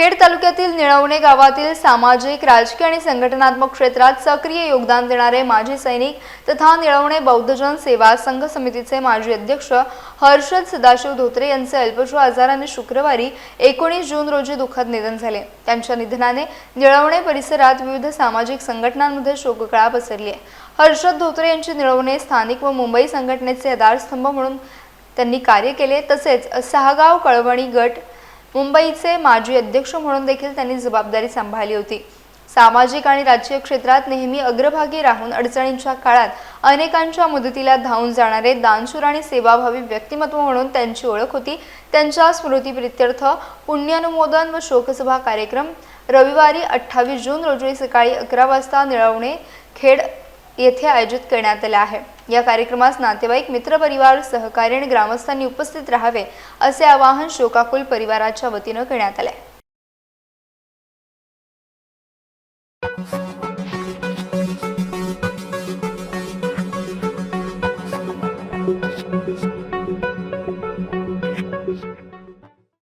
खेड तालुक्यातील निळवणे गावातील सामाजिक, राजकीय आणि संघटनात्मक क्षेत्रात सक्रिय योगदान देणारे माजी सैनिक तथा निळवणे बौद्धजन सेवा संघ समितीचे माजी अध्यक्ष हर्षद सदाशिव धोत्रे यांचे अल्पशा आजाराने शुक्रवारी 19 जून रोजी दुःखद निधन झाले। त्यांच्या निधनाने निळवणे परिसरात विविध सामाजिक संघटनांमध्ये शोककळा पसरली आहे। हर्षद धोत्रे यांची निळवणे स्थानिक व मुंबई संघटनेचे आधारस्तंभ म्हणून त्यांनी कार्य केले। तसेच सहागाव कळवणी गट मुंबईचे माजी अध्यक्ष म्हणून देखील त्यांनी जबाबदारी सांभाळली होती। सामाजिक आणि राजकीय क्षेत्रात नेहमी अग्रभागी राहून अडचणींच्या काळात अनेकांच्या मदतीला धावून जाणारे दानशूर आणि सेवाभावी व्यक्तिमत्व म्हणून त्यांची ओळख होती। त्यांच्या स्मृतिप्रीत्यर्थ पुण्यानुमोदन व शोकसभा कार्यक्रम रविवारी 28 जून रोजी सकाळी 11 वाजता निळवणे खेड येथे आयोजित करण्यात आले आहे। या कार्यक्रमास नातेवाईक, मित्रपरिवार, सहकारी आणि ग्रामस्थांनी उपस्थित राहावे असे आवाहन शोकाकुल परिवाराच्या वतीने करण्यात आले।